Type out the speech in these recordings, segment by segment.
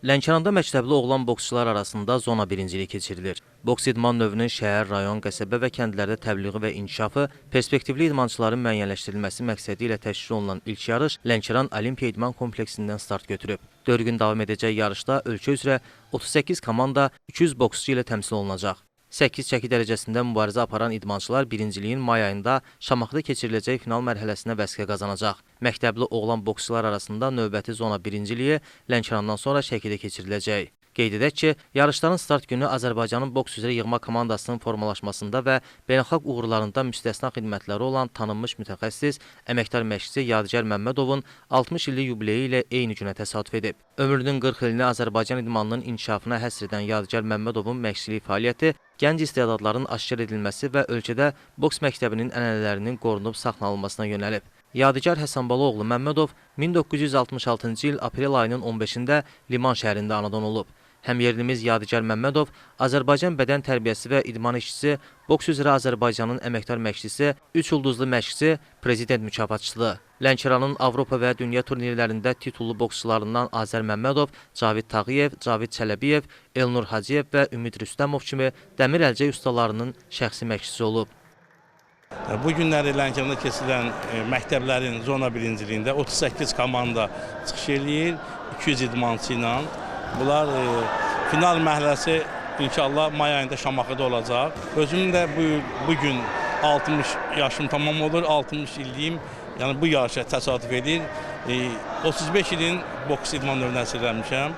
Lənkəranda məktəbli oğlan boksçular arasında zona birinciliyi keçirilir. Boks idman növünün şəhər, rayon, qəsəbə və kəndlərdə təbliği və inkişafı, perspektivli idmançıların müəyyənləşdirilməsi məqsədi ilə təşkil olunan ilk yarış Lənkəran Olimpiya İdman Kompleksindən start götürüb. 4 gün davam edəcək yarışda ölkə üzrə 38 komanda 200 boksçu ilə təmsil olunacaq. 8 çəki dərəcəsində mübarizə aparan idmançılar birinciliyin may ayında Şamaxıda keçiriləcək final mərhələsinə vəsqə qazanacaq. Məktəbli oğlan boksçular arasında növbəti zona birinciliyi Lənkərandan sonra Şəkidə keçiriləcək. Qeyd edək ki, yarışların start günü Azərbaycanın boks üzrə yığma komandasının formalaşmasında və beynəlxalq uğurlarında müstəsna xidmətləri olan tanınmış mütəxəssis, əməkdar məşqçi Yadigar Məmmədovun 60 illik yubileyi ilə eyni günə təsadüf edib. Ömrünün 40 ilini Azərbaycan idmanının inkişafına həsr edən Yadigar Məmmədovun məşqçilik fəaliyyəti gənc istedadların aşkar edilməsi və ölkədə boks məktəbinin ənənələrinin qorunub saxlanılmasına yönəlib. Yadigar Həsənbalıoğlu Məmmədov 1966-cı il aprel ayının 15-də Liman şəhərində anadan olub. Həmyerlimiz Yadigar Məmmədov Azərbaycan bədən tərbiyəsi və idman işçisi, boks üzrə Azərbaycanın əməkdar məşqçisi, 3 ulduzlu məşqçisi, prezident mükafatçısıdır. Lənkəranın Avropa və dünya turnirlərində titullu boksçularından Azər Məmmədov, Cavid Tağıyev, Cavid Çələbiyev, Elnur Hacıyev və Ümid Rüstəmov kimi dəmir əlcək ustalarının şəxsi məşqçisi olub. Bu günləri Lənkəranda keçirilən məktəblərin zona birinciliyində 38 komanda çıxış eləyir, 200 idmançı ilə. Bunlar final mərhələsi inşallah may ayında Şamaxıda olacaq. Özümün də bu gün 60 yaşım tamam olur, 60 illiyim. Yəni bu yarışa təsadüf edir. 35 ilin boks idman növünə əsirlənmişəm.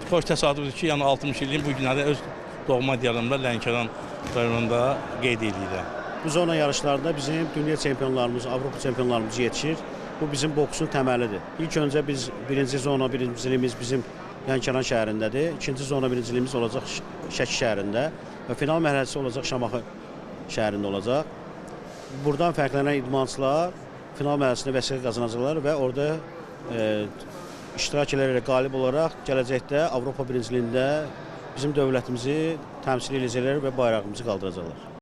Xoş təsadüfdür ki, yəni 60 illiyim bu günləri öz doğma diyarımda Lənkəran rayonunda qeyd edirəm. Bu zona yarışlarında bizim dünya çempionlarımız, Avropa çempionlarımız yetişir. Bu bizim boksun təməlidir. İlk öncə biz birinci zona birinciliyimiz bizim Lənkəran şəhərindədir. İkinci zona birinciliyimiz olacaq Şəki şəhərində və final mərhələsi olacaq Şamaxı şəhərində olacaq. Buradan fərqlənən idmançılar final mərhələsində vəsqə qazanacaqlar və orada iştirak edərək qalib olaraq gələcəkdə Avropa birinciliyində bizim dövlətimizi təmsil edəcəklər və bayrağımızı qaldıracaqlar.